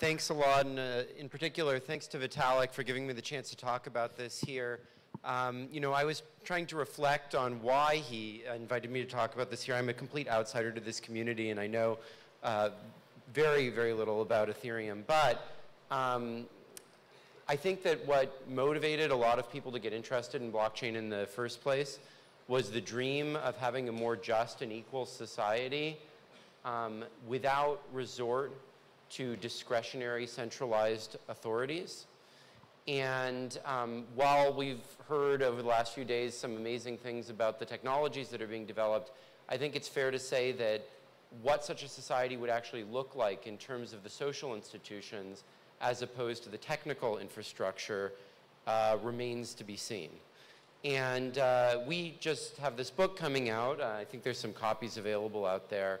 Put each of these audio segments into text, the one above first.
Thanks a lot, and in particular, thanks to Vitalik for giving me the chance to talk about this here. You know, I was trying to reflect on why he invited me to talk about this here. I'm a complete outsider to this community, and I know very, very little about Ethereum. But I think that what motivated a lot of people to get interested in blockchain in the first place was the dream of having a more just and equal society without resort to discretionary centralized authorities. And while we've heard over the last few days some amazing things about the technologies that are being developed, I think it's fair to say that what such a society would actually look like in terms of the social institutions as opposed to the technical infrastructure remains to be seen. And we just have this book coming out, I think there's some copies available out there,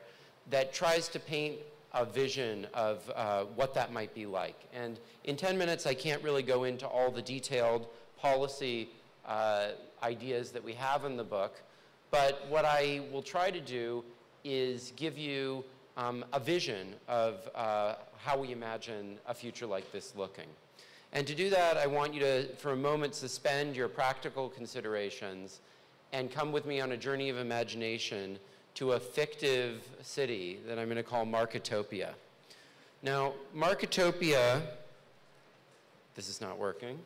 that tries to paint a vision of what that might be like. And in 10 minutes, I can't really go into all the detailed policy ideas that we have in the book, but what I will try to do is give you a vision of how we imagine a future like this looking. And to do that, I want you to, for a moment, suspend your practical considerations and come with me on a journey of imagination to a fictive city that I'm going to call Marketopia. Now, Marketopia, this is not working.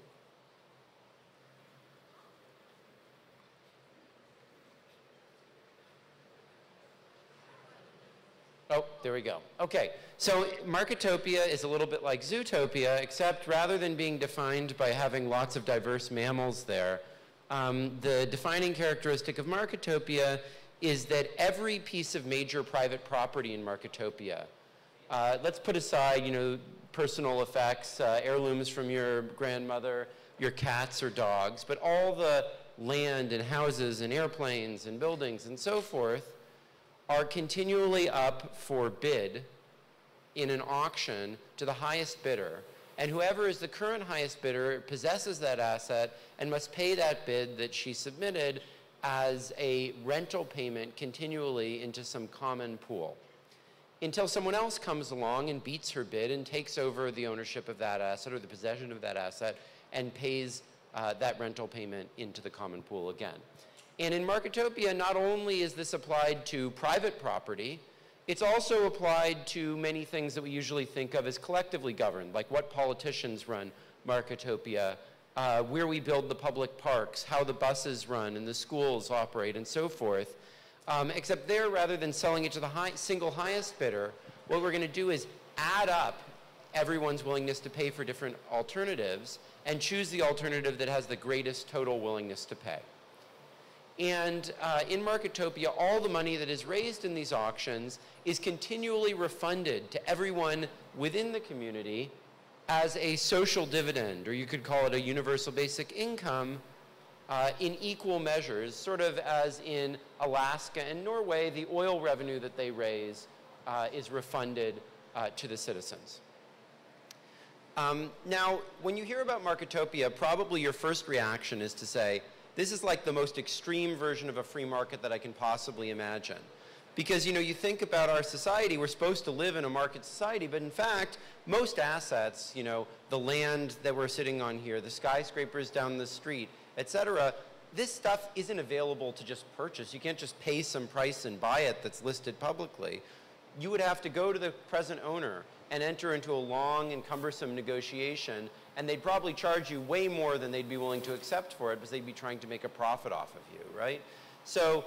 Oh, there we go. Okay, so Marketopia is a little bit like Zootopia, except rather than being defined by having lots of diverse mammals there, the defining characteristic of Marketopia is that every piece of major private property in Marketopia, let's put aside, you know, personal effects, heirlooms from your grandmother, your cats or dogs, but all the land and houses and airplanes and buildings and so forth are continually up for bid in an auction to the highest bidder. And whoever is the current highest bidder possesses that asset and must pay that bid that she submitted as a rental payment continually into some common pool, until someone else comes along and beats her bid and takes over the ownership of that asset or the possession of that asset and pays that rental payment into the common pool again. And in Marketopia, not only is this applied to private property, it's also applied to many things that we usually think of as collectively governed, like what politicians run Marketopia, where we build the public parks, how the buses run and the schools operate and so forth. Except there, rather than selling it to the single highest bidder, what we're going to do is add up everyone's willingness to pay for different alternatives and choose the alternative that has the greatest total willingness to pay. And in Marketopia, all the money that is raised in these auctions is continually refunded to everyone within the community as a social dividend, or you could call it a universal basic income, in equal measures, sort of as in Alaska and Norway, the oil revenue that they raise is refunded to the citizens. Now, when you hear about Marketopia, probably your first reaction is to say, this is like the most extreme version of a free market that I can possibly imagine. Because, you know, you think about our society, we're supposed to live in a market society, but in fact, most assets, you know, the land that we're sitting on here, the skyscrapers down the street, et cetera, this stuff isn't available to just purchase. You can't just pay some price and buy it that's listed publicly. You would have to go to the present owner and enter into a long and cumbersome negotiation, and they'd probably charge you way more than they'd be willing to accept for it because they'd be trying to make a profit off of you, right? So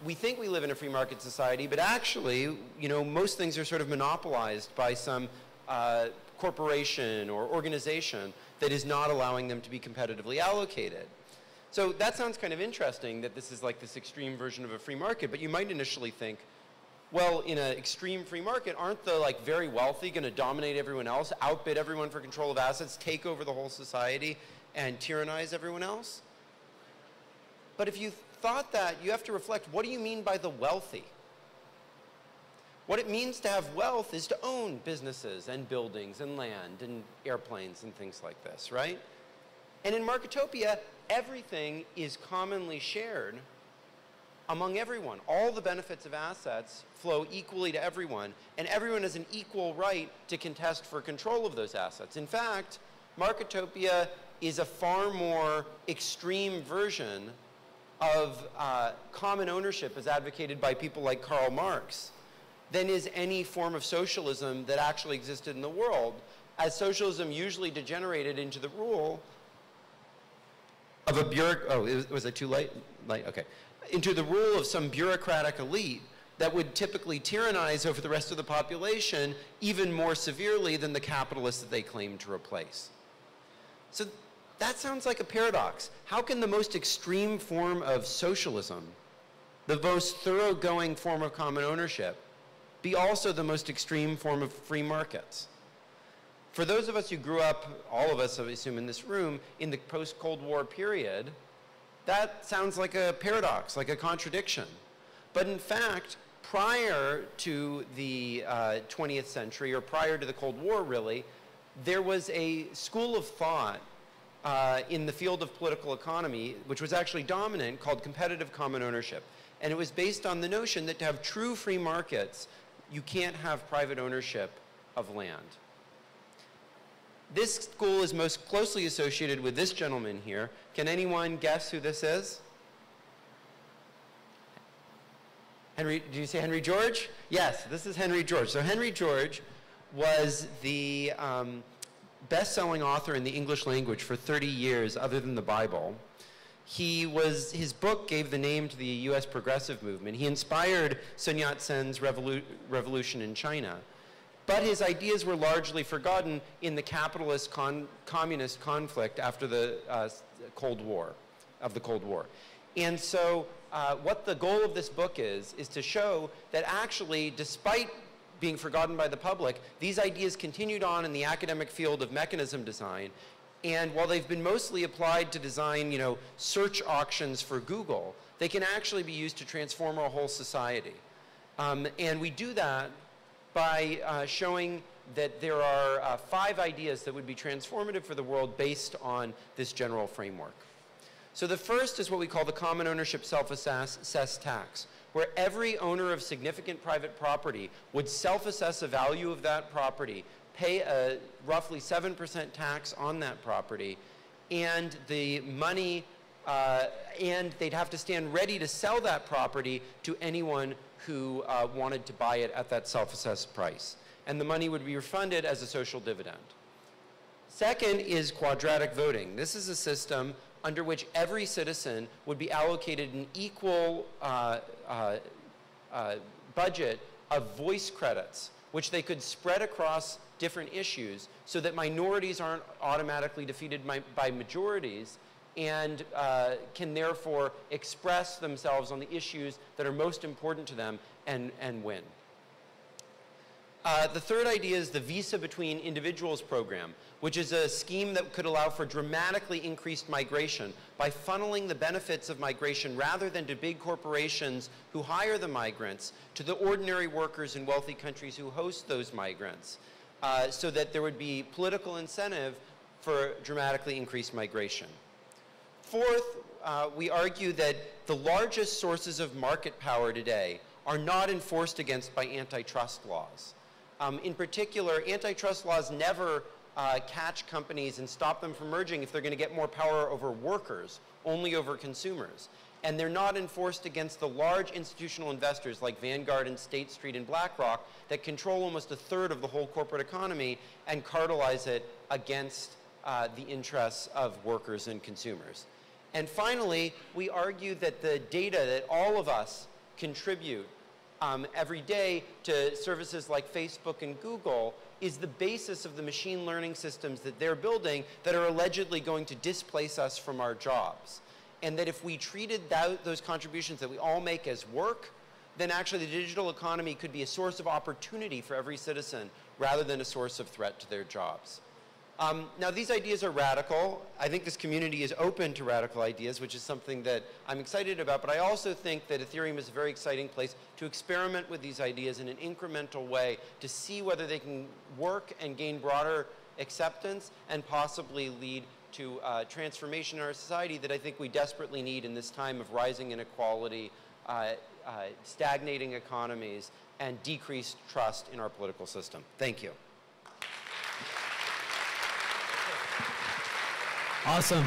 we think we live in a free market society, but actually, you know, most things are sort of monopolized by some corporation or organization that is not allowing them to be competitively allocated. So that sounds kind of interesting that this is like this extreme version of a free market, but you might initially think, well, in an extreme free market, aren't the like very wealthy going to dominate everyone else, outbid everyone for control of assets, take over the whole society, and tyrannize everyone else? But if you thought that, you have to reflect, what do you mean by the wealthy? What it means to have wealth is to own businesses and buildings and land and airplanes and things like this, right? And in Marketopia, everything is commonly shared among everyone. All the benefits of assets flow equally to everyone, and everyone has an equal right to contest for control of those assets. In fact, Marketopia is a far more extreme version of common ownership as advocated by people like Karl Marx than is any form of socialism that actually existed in the world, as socialism usually degenerated into the rule of a was it too late? Okay. Into the rule of some bureaucratic elite that would typically tyrannize over the rest of the population even more severely than the capitalists that they claim to replace. So that sounds like a paradox. How can the most extreme form of socialism, the most thoroughgoing form of common ownership, be also the most extreme form of free markets? For those of us who grew up, all of us I assume in this room, in the post-Cold War period, that sounds like a paradox, like a contradiction. But in fact, prior to the 20th century, or prior to the Cold War really, there was a school of thought in the field of political economy, which was actually dominant, called competitive common ownership. And it was based on the notion that to have true free markets, you can't have private ownership of land. This school is most closely associated with this gentleman here. Can anyone guess who this is? Henry, did you say Henry George? Yes, this is Henry George. So Henry George was the best-selling author in the English language for 30 years other than the Bible. His book gave the name to the US progressive movement. He inspired Sun Yat-sen's revolution in China. But his ideas were largely forgotten in the capitalist communist conflict after the Cold War. And so what the goal of this book is to show that actually, despite being forgotten by the public, these ideas continued on in the academic field of mechanism design. And while they've been mostly applied to design, search auctions for Google, they can actually be used to transform our whole society. And we do that by showing that there are 5 ideas that would be transformative for the world based on this general framework. So the first is what we call the common ownership self-assessed tax, where every owner of significant private property would self-assess the value of that property, pay a roughly 7% tax on that property, and the money, and they'd have to stand ready to sell that property to anyone who wanted to buy it at that self-assessed price. And the money would be refunded as a social dividend. Second is quadratic voting. This is a system under which every citizen would be allocated an equal budget of voice credits, which they could spread across different issues so that minorities aren't automatically defeated by majorities, and can therefore express themselves on the issues that are most important to them and win. The third idea is the Visa Between Individuals program, which is a scheme that could allow for dramatically increased migration by funneling the benefits of migration rather than to big corporations who hire the migrants, to the ordinary workers in wealthy countries who host those migrants, so that there would be political incentive for dramatically increased migration. Fourth, we argue that the largest sources of market power today are not enforced against by antitrust laws. In particular, antitrust laws never catch companies and stop them from merging if they're going to get more power over workers, only over consumers. And they're not enforced against the large institutional investors like Vanguard and State Street and BlackRock that control almost a third of the whole corporate economy and cartelize it against the interests of workers and consumers. And finally, we argue that the data that all of us contribute every day to services like Facebook and Google is the basis of the machine learning systems that they're building that are allegedly going to displace us from our jobs. And that if we treated those contributions that we all make as work, then actually the digital economy could be a source of opportunity for every citizen rather than a source of threat to their jobs. Now, these ideas are radical. I think this community is open to radical ideas, which is something that I'm excited about, but I also think that Ethereum is a very exciting place to experiment with these ideas in an incremental way to see whether they can work and gain broader acceptance and possibly lead to transformation in our society that I think we desperately need in this time of rising inequality stagnating economies, and decreased trust in our political system. Thank you. Awesome.